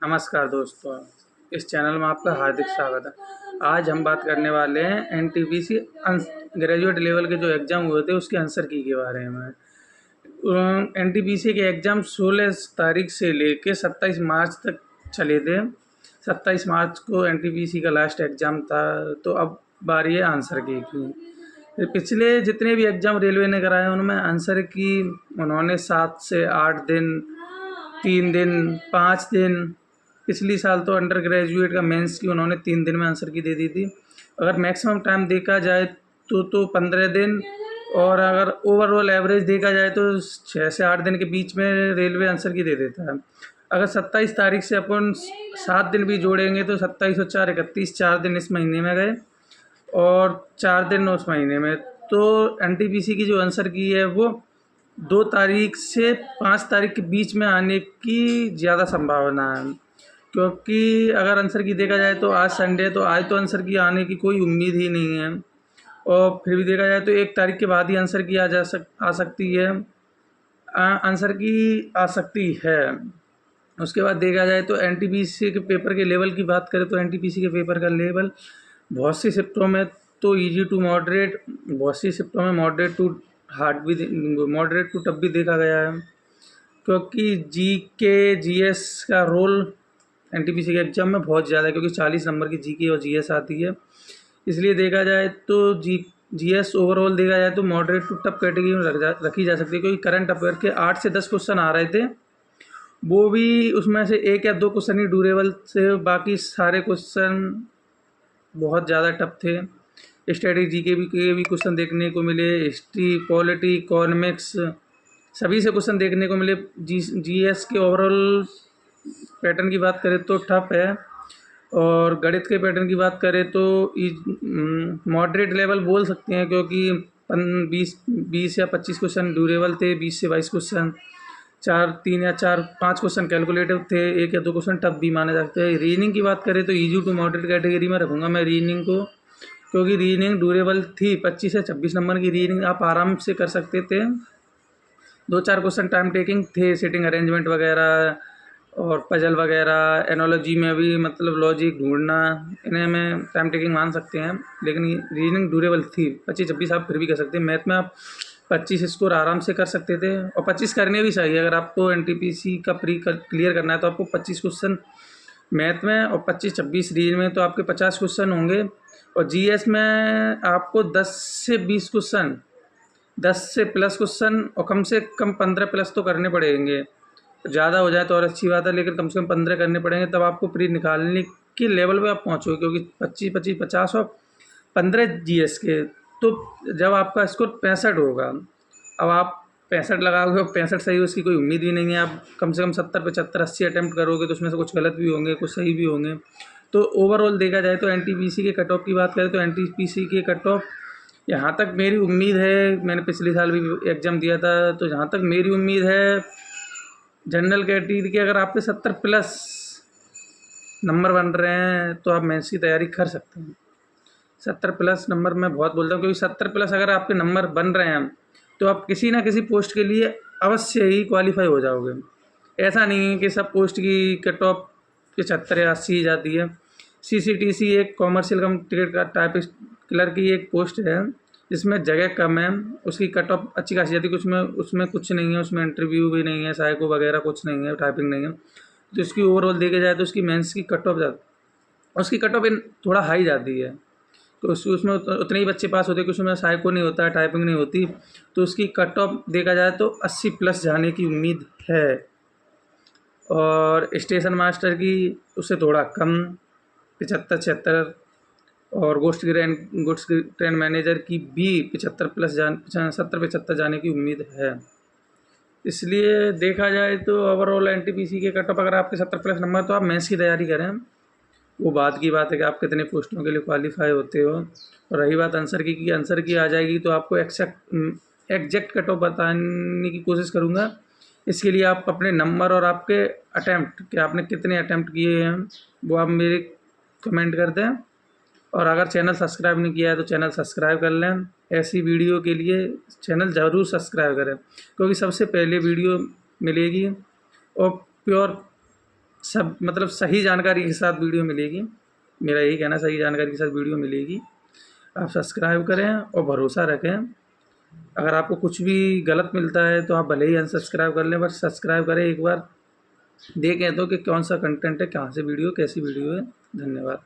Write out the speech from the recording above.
नमस्कार दोस्तों, इस चैनल में आपका हार्दिक स्वागत है। आज हम बात करने वाले हैं एनटीपीसी ग्रेजुएट लेवल के जो एग्ज़ाम हुए थे उसके आंसर की के बारे में। एनटीपीसी के एग्ज़ाम 16 तारीख से लेके 27 मार्च तक चले थे। 27 मार्च को एनटीपीसी का लास्ट एग्ज़ाम था, तो अब बारी है आंसर की। पिछले जितने भी एग्ज़ाम रेलवे ने कराए उनमें आंसर की उन्होंने 7 से 8 दिन, 3 दिन, 5 दिन, पिछली साल तो अंडर ग्रेजुएट का मेंस की उन्होंने 3 दिन में आंसर की दे दी थी। अगर मैक्सिमम टाइम देखा जाए तो 15 दिन, और अगर ओवरऑल एवरेज देखा जाए तो 6 से 8 दिन के बीच में रेलवे आंसर की दे देता है। अगर 27 तारीख से अपन 7 दिन भी जोड़ेंगे तो 27 और 4 31, 4 दिन इस महीने में गए और 4 दिन उस महीने में। तो एनटीपीसी की जो आंसर की है वो 2 तारीख से 5 तारीख के बीच में आने की ज़्यादा संभावना है, क्योंकि अगर आंसर की देखा जाए तो आज संडे है, तो आज तो आंसर की आने की कोई उम्मीद ही नहीं है। और फिर भी देखा जाए तो 1 तारीख के बाद ही आंसर की आ सकती है, आंसर की आ सकती है। उसके बाद देखा जाए तो एनटीपीसी के पेपर के लेवल की बात करें तो एनटीपीसी के पेपर का लेवल बहुत सी शिफ्टों में तो ईजी टू मॉडरेट, बहुत सी शिफ्टों में मॉडरेट टू हार्ड भी, मॉडरेट टू टफ भी देखा गया है, क्योंकि जीके जीएस का रोल एनटीपीसी के एग्ज़ाम में बहुत ज़्यादा है, क्योंकि 40 नंबर की जीके और जीएस आती है। इसलिए देखा जाए तो जीएस ओवरऑल देखा जाए तो मॉडरेट टू टफ कैटेगरी में रखी जा सकती है, क्योंकि करंट अफेयर के 8 से 10 क्वेश्चन आ रहे थे, वो भी उसमें से 1 या 2 क्वेश्चन ही ड्यूरेबल थे, बाकी सारे क्वेश्चन बहुत ज़्यादा टफ थे। स्ट्रेटेजी के भी क्वेश्चन देखने को मिले, हिस्ट्री, पॉलिटी, इकोनॉमिक्स, सभी से क्वेश्चन देखने को मिले। जीएस के ओवरऑल पैटर्न की बात करें तो टफ है, और गणित के पैटर्न की बात करें तो मॉडरेट लेवल बोल सकते हैं, क्योंकि 20 या 25 क्वेश्चन ड्यूरेबल थे, 20 से 22 क्वेश्चन, 3 या 4-5 क्वेश्चन कैलकुलेटिव थे, 1 या 2 क्वेश्चन टफ भी माने जाते हैं। रीजनिंग की बात करें तो ईजी टू मॉडरेट कैटेगरी में रखूँगा मैं रीजनिंग को, क्योंकि रीजनिंग ड्यूरेबल थी। 25 से 26 नंबर की रीजनिंग आप आराम से कर सकते थे। 2-4 क्वेश्चन टाइम टेकिंग थे, सीटिंग अरेंजमेंट वगैरह और पजल वगैरह, एनोलॉजी में भी मतलब लॉजिक ढूंढना, इन्हें में टाइम टेकिंग मान सकते हैं, लेकिन रीजनिंग ड्यूरेबल थी। 25-26 आप फिर भी कर सकते हैं। मैथ में आप 25 स्कोर आराम से कर सकते थे, और 25 करने भी चाहिए। अगर आपको एनटीपीसी का क्लियर करना है तो आपको 25 क्वेश्चन मैथ में और 25-26 रीजनिंग में, तो आपके 50 क्वेश्चन होंगे। और जीएस में आपको 10 से 20 क्वेश्चन, 10 से प्लस क्वेश्चन और कम से कम 15 प्लस तो करने पड़ेंगे। ज़्यादा हो जाए तो और अच्छी बात है, लेकिन कम से कम 15 करने पड़ेंगे, तब आपको प्री निकालने के लेवल पे आप पहुँचोगे, क्योंकि 25-25, 50 और 15 जीएस के, तो जब आपका स्कोर 65 होगा, अब आप 65 लगाओगे, 65 सही हो उसकी कोई उम्मीद भी नहीं है। आप कम से कम 70, 75, 80 अटैम्प्ट करोगे, तो उसमें से कुछ गलत भी होंगे, कुछ सही भी होंगे। तो ओवरऑल देखा जाए तो एनटीपीसी के कट ऑफ की बात करें तो एनटीपीसी के कट ऑफ, यहाँ तक मेरी उम्मीद है, मैंने पिछले साल भी एग्ज़ाम दिया था, तो जहाँ तक मेरी उम्मीद है जनरल कैटेगरी के अगर आपके 70 प्लस नंबर बन रहे हैं तो आप मेंस की तैयारी कर सकते हैं। 70 प्लस नंबर मैं बहुत बोलता हूँ, क्योंकि 70 प्लस अगर आपके नंबर बन रहे हैं तो आप किसी ना किसी पोस्ट के लिए अवश्य ही क्वालिफाई हो जाओगे। ऐसा नहीं है कि सब पोस्ट की कट ऑफ 75 या 80 जाती है। सीसीटीसी एक कॉमर्शियल कम टिकट का टाइपिस्ट क्लर्क की एक पोस्ट है, जिसमें जगह कम है, उसकी कट ऑफ अच्छी खासी जाती है। उसमें कुछ नहीं है, उसमें इंटरव्यू भी नहीं है, साइको वगैरह कुछ नहीं है, टाइपिंग नहीं है। तो इसकी ओवरऑल देखा जाए तो उसकी मेंस की कट ऑफ उसकी कट ऑफ थोड़ा हाई जाती है, तो उसमें उतने ही बच्चे पास होते हैं कि उसमें साइको नहीं होता, टाइपिंग नहीं होती, तो उसकी कट ऑफ देखा जाए तो 80 प्लस जाने की उम्मीद है। और स्टेशन मास्टर की उससे थोड़ा कम, 75-76, और गुड्स ट्रेन मैनेजर की भी 75 प्लस 70-75 जाने की उम्मीद है। इसलिए देखा जाए तो ओवरऑल एनटीपीसी के कट ऑफ अगर आपके 70 प्लस नंबर, तो आप मेंस की तैयारी करें, वो बात की बात है कि आप कितने पोस्टों के लिए क्वालिफाई होते हो। और रही बात आंसर की आंसर की आ जाएगी तो आपको एग्जैक्ट कट ऑफ बताने की कोशिश करूँगा। इसके लिए आप अपने नंबर और आपके अटैम्प्ट, कि आपने कितने अटैम्प्ट किए हैं, वो आप मेरे कमेंट कर दें। और अगर चैनल सब्सक्राइब नहीं किया है तो चैनल सब्सक्राइब कर लें। ऐसी वीडियो के लिए चैनल ज़रूर सब्सक्राइब करें, क्योंकि सबसे पहले वीडियो मिलेगी और प्योर सब मतलब सही जानकारी के साथ वीडियो मिलेगी। मेरा यही कहना, सही जानकारी के साथ वीडियो मिलेगी। आप सब्सक्राइब करें और भरोसा रखें। अगर आपको कुछ भी गलत मिलता है तो आप भले ही अनसब्सक्राइब कर लें, बट सब्सक्राइब करें एक बार, देखें तो कि कौन सा कंटेंट है, कहाँ से वीडियो, कैसी वीडियो है। धन्यवाद।